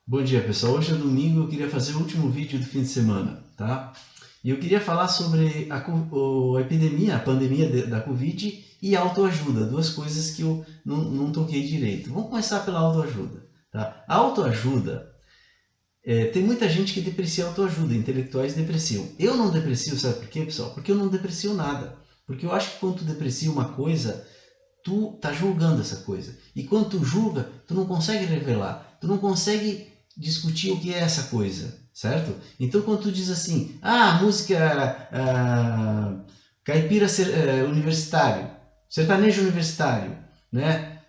Bom dia, pessoal. Hoje é domingo, eu queria fazer o último vídeo do fim de semana, tá? E eu queria falar sobre a epidemia, a pandemia da Covid e autoajuda, duas coisas que eu não toquei direito. Vamos começar pela autoajuda, tá? A autoajuda, tem muita gente que deprecia a autoajuda, intelectuais depreciam. Eu não deprecio, sabe por quê, pessoal? Porque eu não deprecio nada. Porque eu acho que quando tu deprecia uma coisa, tu tá julgando essa coisa. E quando tu julga, tu não consegue revelar, tu não consegue discutir o que é essa coisa, certo? Então quando tu diz assim, música caipira universitário, sertanejo universitário, né?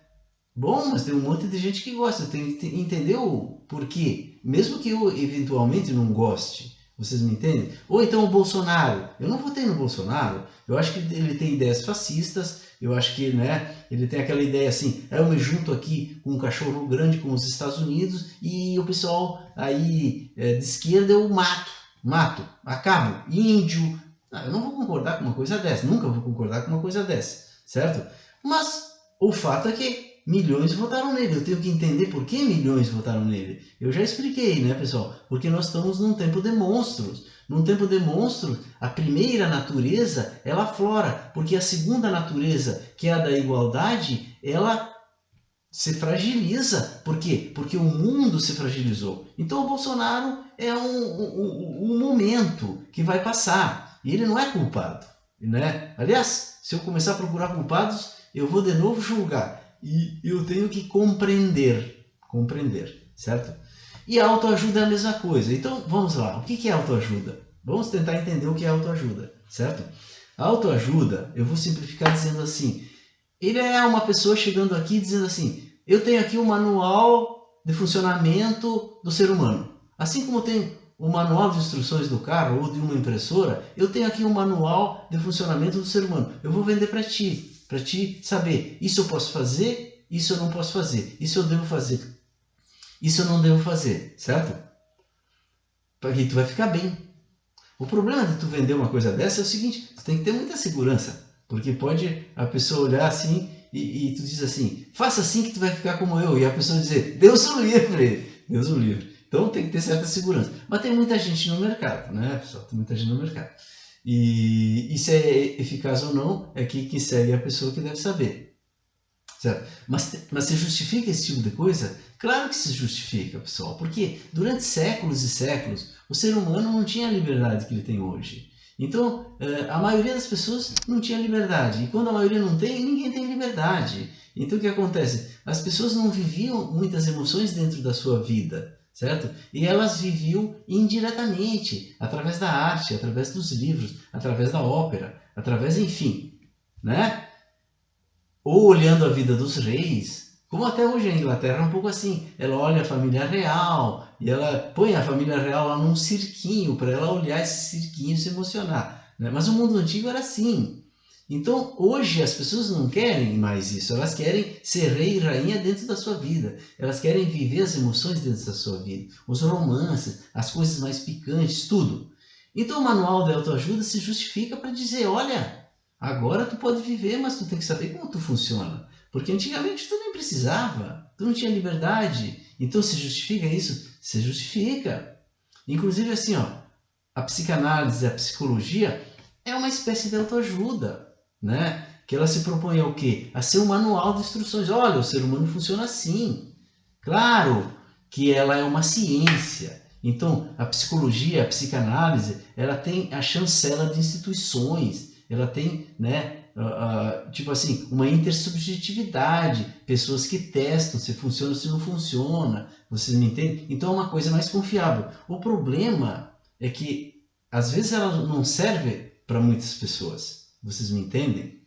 Bom, mas tem um monte de gente que gosta, tem que entender o porquê. Mesmo que eu eventualmente não goste, vocês me entendem? Ou então o Bolsonaro. Eu não votei no Bolsonaro. Eu acho que ele tem ideias fascistas. Eu acho que, né, ele tem aquela ideia assim, eu me junto aqui com um cachorro grande como os Estados Unidos e o pessoal aí de esquerda eu mato, acabo, índio. Eu não vou concordar com uma coisa dessa, nunca vou concordar com uma coisa dessa, certo? Mas o fato é que milhões votaram nele. Eu tenho que entender por que milhões votaram nele. Eu já expliquei, né, pessoal? Porque nós estamos num tempo de monstros. Num tempo de monstros, a primeira natureza, ela aflora. Porque a segunda natureza, que é a da igualdade, ela se fragiliza. Por quê? Porque o mundo se fragilizou. Então o Bolsonaro é um momento que vai passar. E ele não é culpado, né? Aliás, se eu começar a procurar culpados, eu vou de novo julgar. E eu tenho que compreender, certo? E a autoajuda é a mesma coisa. Então, vamos lá. O que é autoajuda? Vamos tentar entender o que é autoajuda, certo? A autoajuda, eu vou simplificar dizendo assim, ele é uma pessoa chegando aqui dizendo assim, eu tenho aqui um manual de funcionamento do ser humano. Assim como tem o manual de instruções do carro ou de uma impressora, eu tenho aqui um manual de funcionamento do ser humano. Eu vou vender para ti saber, isso eu posso fazer, isso eu não posso fazer, isso eu devo fazer, isso eu não devo fazer, certo? Porque tu vai ficar bem. O problema de tu vender uma coisa dessa é o seguinte, tu tem que ter muita segurança, porque pode a pessoa olhar assim e tu diz assim, faça assim que tu vai ficar como eu, e a pessoa dizer, Deus o livre, Deus o livre. Então tem que ter certa segurança. Mas tem muita gente no mercado, né, pessoal? Tem muita gente no mercado. E se é eficaz ou não, é que segue a pessoa que deve saber. Certo? Mas se justifica esse tipo de coisa? Claro que se justifica, pessoal, porque durante séculos e séculos o ser humano não tinha a liberdade que ele tem hoje. Então, a maioria das pessoas não tinha liberdade. E quando a maioria não tem, ninguém tem liberdade. Então, o que acontece? As pessoas não viviam muitas emoções dentro da sua vida, certo? E elas viviam indiretamente, através da arte, através dos livros, através da ópera, através, enfim, né? Ou olhando a vida dos reis, como até hoje a Inglaterra é um pouco assim. Ela olha a família real e ela põe a família real lá num cirquinho para ela olhar esse cirquinho e se emocionar. Né? Mas o mundo antigo era assim. Então hoje as pessoas não querem mais isso, elas querem ser rei e rainha dentro da sua vida, elas querem viver as emoções dentro da sua vida, os romances, as coisas mais picantes, tudo. Então o manual de autoajuda se justifica para dizer, olha, agora tu pode viver, mas tu tem que saber como tu funciona. Porque antigamente tu nem precisava, tu não tinha liberdade. Então se justifica isso? Se justifica. Inclusive assim, ó, a psicanálise, a psicologia é uma espécie de autoajuda, né? Que ela se propõe ao quê? A ser um manual de instruções. Olha, o ser humano funciona assim. Claro que ela é uma ciência. Então, a psicologia, a psicanálise, ela tem a chancela de instituições, ela tem, né, tipo assim, uma intersubjetividade, pessoas que testam se funciona ou se não funciona, vocês me entendem? Então é uma coisa mais confiável. O problema é que, às vezes, ela não serve para muitas pessoas, vocês me entendem?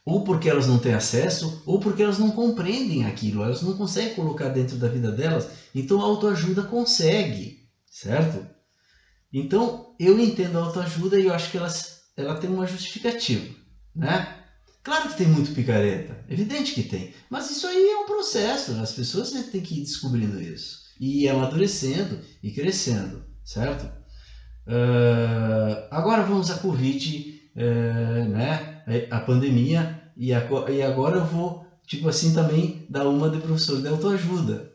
Ou porque elas não têm acesso, ou porque elas não compreendem aquilo, elas não conseguem colocar dentro da vida delas, então a autoajuda consegue, certo? Então eu entendo a autoajuda e eu acho que ela tem uma justificativa, né? Claro que tem muito picareta, evidente que tem, mas isso aí é um processo, as pessoas têm que ir descobrindo isso, e amadurecendo e crescendo, certo? Agora vamos à Covid, né? A pandemia, e agora eu vou, tipo assim, também dar uma de professor de autoajuda.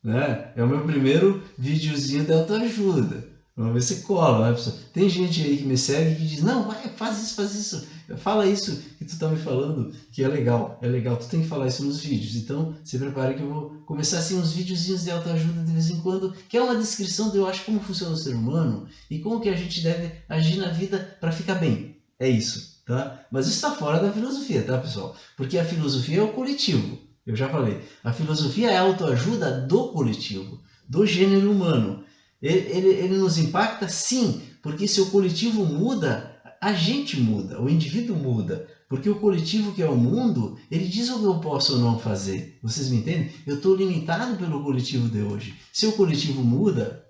né? É o meu primeiro videozinho de autoajuda. Vamos ver se cola, né, pessoal? Tem gente aí que me segue que diz, não, vai, faz isso, fala isso que tu tá me falando, que é legal, tu tem que falar isso nos vídeos. Então, se prepare que eu vou começar assim uns videozinhos de autoajuda de vez em quando, que é uma descrição de, eu acho, como funciona o ser humano e como que a gente deve agir na vida para ficar bem. É isso, tá? Mas isso está fora da filosofia, tá, pessoal? Porque a filosofia é o coletivo, eu já falei. A filosofia é a autoajuda do coletivo, do gênero humano. Ele nos impacta, sim, porque se o coletivo muda, a gente muda, o indivíduo muda. Porque o coletivo, que é o mundo, ele diz o que eu posso ou não fazer. Vocês me entendem? Eu estou limitado pelo coletivo de hoje. Se o coletivo muda,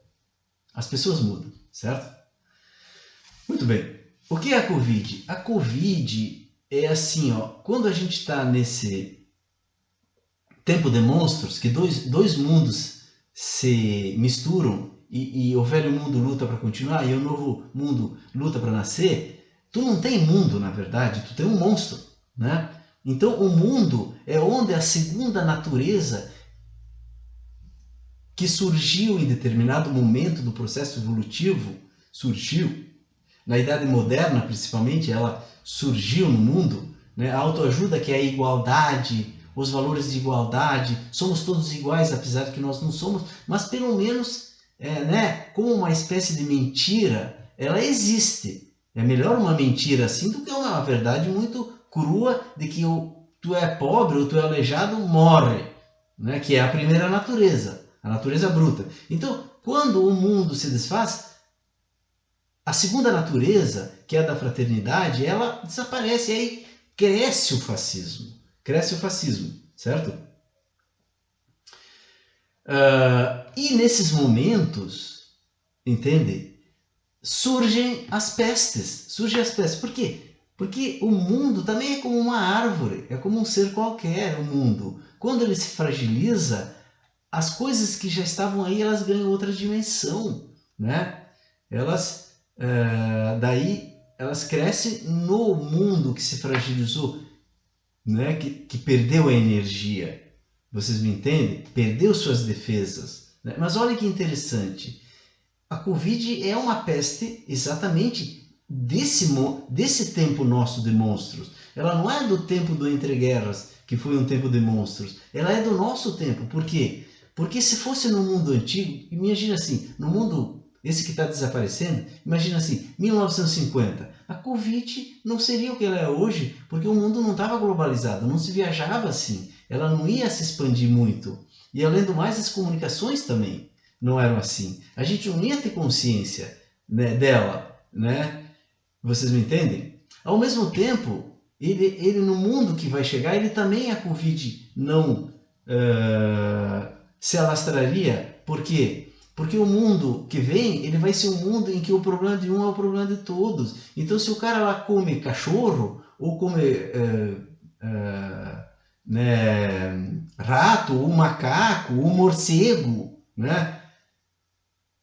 as pessoas mudam, certo? Muito bem. O que é a Covid? A Covid é assim, ó, quando a gente está nesse tempo de monstros, que dois mundos se misturam, e o velho mundo luta para continuar e o novo mundo luta para nascer, tu não tem mundo, na verdade, tu tem um monstro, né? Então o mundo é onde a segunda natureza que surgiu em determinado momento do processo evolutivo, surgiu, na Idade Moderna principalmente, ela surgiu no mundo, né? A autoajuda, que é a igualdade, os valores de igualdade, somos todos iguais, apesar de que nós não somos, mas pelo menos né, como uma espécie de mentira, ela existe. É melhor uma mentira assim do que uma verdade muito crua de que tu é pobre ou tu é aleijado, morre, né, que é a primeira natureza, a natureza bruta. Então, quando o mundo se desfaz, a segunda natureza, que é a da fraternidade, ela desaparece e aí cresce o fascismo. Cresce o fascismo, certo? E nesses momentos, entende? Surgem as pestes. Surgem as pestes. Por quê? Porque o mundo também é como uma árvore, é como um ser qualquer, o mundo. Quando ele se fragiliza, as coisas que já estavam aí, elas ganham outra dimensão, né? Daí elas crescem no mundo que se fragilizou, né? Que perdeu a energia. Vocês me entendem? Perdeu suas defesas. Né? Mas olha que interessante. A Covid é uma peste exatamente desse tempo nosso de monstros. Ela não é do tempo do entreguerras, que foi um tempo de monstros. Ela é do nosso tempo. Por quê? Porque se fosse no mundo antigo, imagina assim, no mundo esse que está desaparecendo, imagina assim, 1950, a Covid não seria o que ela é hoje, porque o mundo não estava globalizado, não se viajava assim, ela não ia se expandir muito. E além do mais, as comunicações também não eram assim. A gente não ia ter consciência, né, dela, né? Vocês me entendem? Ao mesmo tempo, ele no mundo que vai chegar, ele também, a Covid não se alastraria. Por quê? Porque o mundo que vem, ele vai ser um mundo em que o problema de um é o problema de todos. Então, se o cara lá come cachorro, ou come né, rato, ou macaco, ou morcego, né?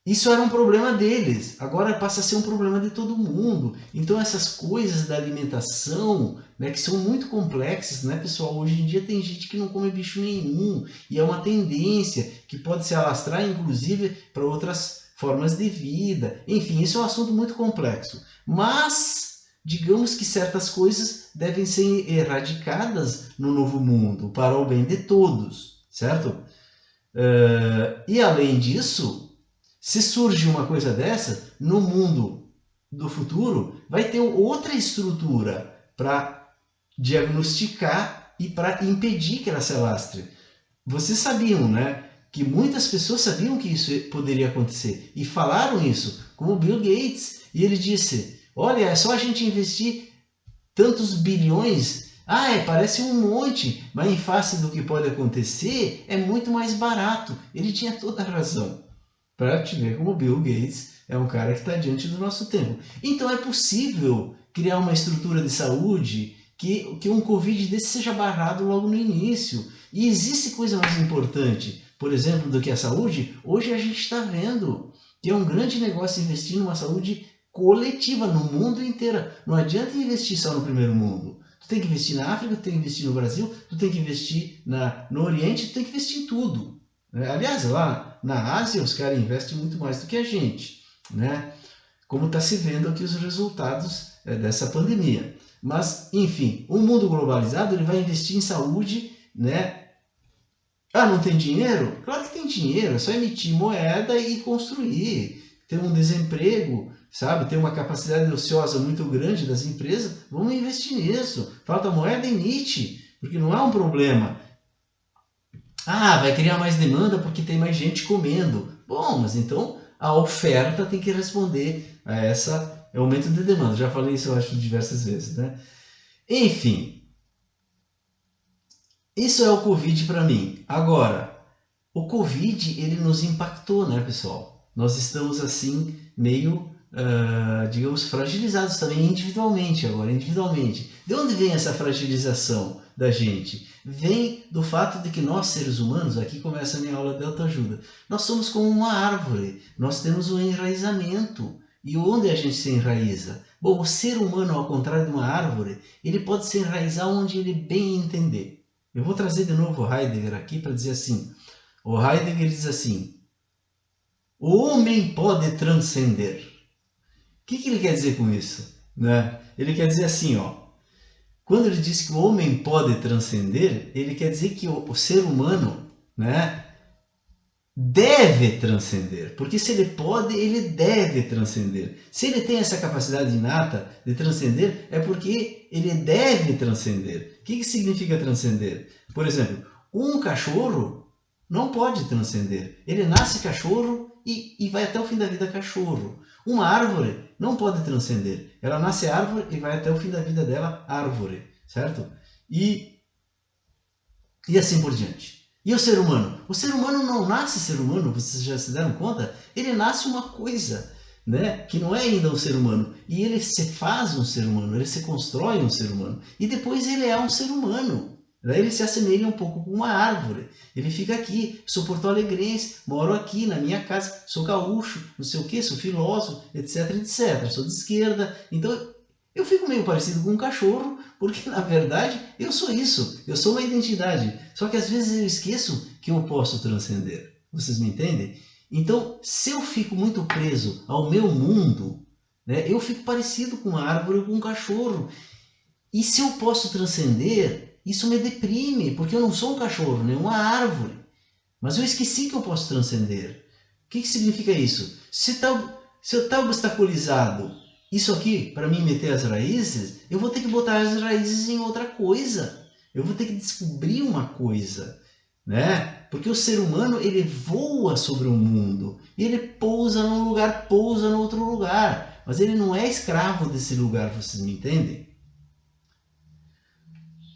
Isso era um problema deles, agora passa a ser um problema de todo mundo. Então essas coisas da alimentação, né, que são muito complexas, né, pessoal? Hoje em dia tem gente que não come bicho nenhum, e é uma tendência que pode se alastrar, inclusive, para outras formas de vida. Enfim, isso é um assunto muito complexo. Mas, digamos que certas coisas devem ser erradicadas no novo mundo, para o bem de todos, certo? E além disso, se surge uma coisa dessa, no mundo do futuro, vai ter outra estrutura para diagnosticar e para impedir que ela se alastre. Vocês sabiam, né? Que muitas pessoas sabiam que isso poderia acontecer e falaram isso, como Bill Gates. E ele disse, olha, é só a gente investir tantos bilhões. Parece um monte, mas em face do que pode acontecer, é muito mais barato. Ele tinha toda a razão. Para te ver como Bill Gates é um cara que está diante do nosso tempo. Então é possível criar uma estrutura de saúde que um Covid desse seja barrado logo no início. E existe coisa mais importante, por exemplo, do que a saúde? Hoje a gente está vendo que é um grande negócio investir numa saúde coletiva no mundo inteiro. Não adianta investir só no primeiro mundo. Tu tem que investir na África, tu tem que investir no Brasil, tu tem que investir no Oriente, tu tem que investir em tudo. Aliás, lá na Ásia os caras investem muito mais do que a gente, né? Como está se vendo aqui os resultados dessa pandemia. Mas, enfim, o mundo globalizado ele vai investir em saúde, né? Ah, não tem dinheiro? Claro que tem dinheiro, é só emitir moeda e construir. Tem um desemprego, sabe? Tem uma capacidade ociosa muito grande das empresas, vamos investir nisso. Falta moeda, emite, porque não é um problema. Ah, vai criar mais demanda porque tem mais gente comendo. Bom, mas então a oferta tem que responder a essa aumento de demanda. Já falei isso, eu acho, diversas vezes, né? Enfim, isso é o Covid para mim. Agora, o Covid, ele nos impactou, né, pessoal? Nós estamos, assim, meio, digamos, fragilizados também individualmente agora, individualmente. De onde vem essa fragilização da gente? Vem do fato de que nós, seres humanos, aqui começa a minha aula de autoajuda, nós somos como uma árvore, nós temos um enraizamento. E onde a gente se enraiza? Bom, o ser humano, ao contrário de uma árvore, ele pode se enraizar onde ele bem entender. Eu vou trazer de novo o Heidegger aqui para dizer assim, o Heidegger diz assim, o homem pode transcender. O que ele quer dizer com isso? Né? Ele quer dizer assim, ó, quando ele diz que o homem pode transcender, ele quer dizer que o ser humano, né, deve transcender. Porque se ele pode, ele deve transcender. Se ele tem essa capacidade inata de transcender, é porque ele deve transcender. O que significa transcender? Por exemplo, um cachorro não pode transcender. Ele nasce cachorro e vai até o fim da vida cachorro. Uma árvore não pode transcender. Ela nasce árvore e vai até o fim da vida dela árvore, certo? E assim por diante. E o ser humano? O ser humano não nasce ser humano, vocês já se deram conta? Ele nasce uma coisa, né? Que não é ainda um ser humano. E ele se faz um ser humano, ele se constrói um ser humano. E depois ele é um ser humano. Daí ele se assemelha um pouco com uma árvore. Ele fica aqui, sou porto-alegrense, moro aqui na minha casa, sou gaúcho, não sei o que, sou filósofo, etc, etc. Sou de esquerda. Então eu fico meio parecido com um cachorro, porque na verdade eu sou isso, eu sou uma identidade. Só que às vezes eu esqueço que eu posso transcender. Vocês me entendem? Então, se eu fico muito preso ao meu mundo, né, eu fico parecido com uma árvore ou com um cachorro. E se eu posso transcender, isso me deprime, porque eu não sou um cachorro, nem uma árvore. Mas eu esqueci que eu posso transcender. O que significa isso? Se eu estou obstaculizado isso aqui, para mim meter as raízes, eu vou ter que botar as raízes em outra coisa. Eu vou ter que descobrir uma coisa, né? Porque o ser humano, ele voa sobre o mundo. E ele pousa num lugar, pousa no outro lugar. Mas ele não é escravo desse lugar, vocês me entendem?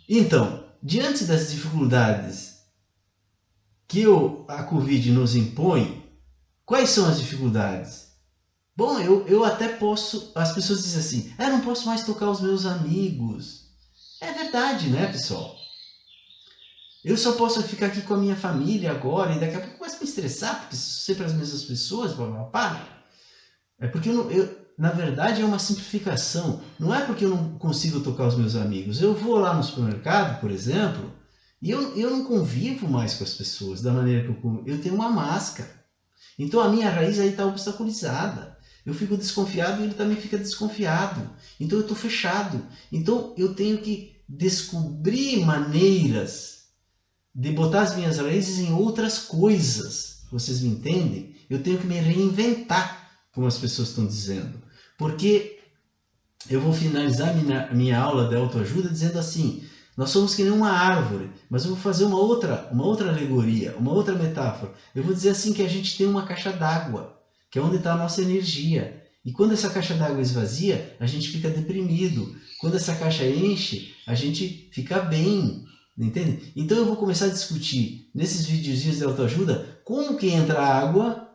Então, diante das dificuldades que a Covid nos impõe, quais são as dificuldades? Bom, eu até posso... As pessoas dizem assim, eu não posso mais tocar os meus amigos. É verdade, né, pessoal? Eu só posso ficar aqui com a minha família agora e daqui a pouco começo a me estressar, porque são sempre as mesmas pessoas, papapá. É porque na verdade é uma simplificação. Não é porque eu não consigo tocar os meus amigos. Eu vou lá no supermercado, por exemplo, e eu não convivo mais com as pessoas da maneira que eu tenho uma máscara. Então a minha raiz aí está obstaculizada. Eu fico desconfiado e ele também fica desconfiado. Então eu estou fechado. Então eu tenho que descobrir maneiras de botar as minhas raízes em outras coisas. Vocês me entendem? Eu tenho que me reinventar, como as pessoas estão dizendo. Porque eu vou finalizar minha aula de autoajuda dizendo assim, nós somos que nem uma árvore, mas eu vou fazer uma outra alegoria, uma outra metáfora. Eu vou dizer assim que a gente tem uma caixa d'água, que é onde está a nossa energia. E quando essa caixa d'água esvazia, a gente fica deprimido. Quando essa caixa enche, a gente fica bem. Entende? Então eu vou começar a discutir nesses videozinhos de autoajuda como que entra a água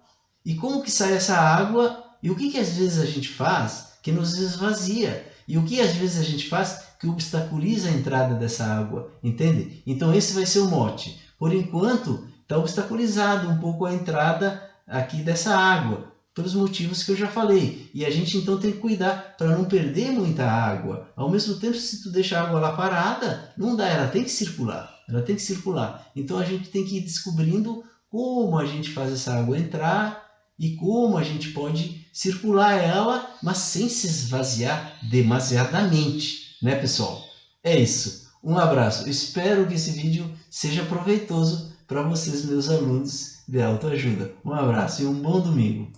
e como que sai essa água e o que às vezes a gente faz que nos esvazia e o que às vezes a gente faz que obstaculiza a entrada dessa água, entende? Então esse vai ser o mote. Por enquanto está obstaculizado um pouco a entrada aqui dessa água, pelos motivos que eu já falei. E a gente então tem que cuidar para não perder muita água. Ao mesmo tempo, se tu deixa a água lá parada, não dá, ela tem que circular. Ela tem que circular. Então a gente tem que ir descobrindo como a gente faz essa água entrar e como a gente pode circular ela, mas sem se esvaziar demasiadamente, né, pessoal? É isso. Um abraço. Espero que esse vídeo seja proveitoso para vocês, meus alunos de autoajuda. Um abraço e um bom domingo.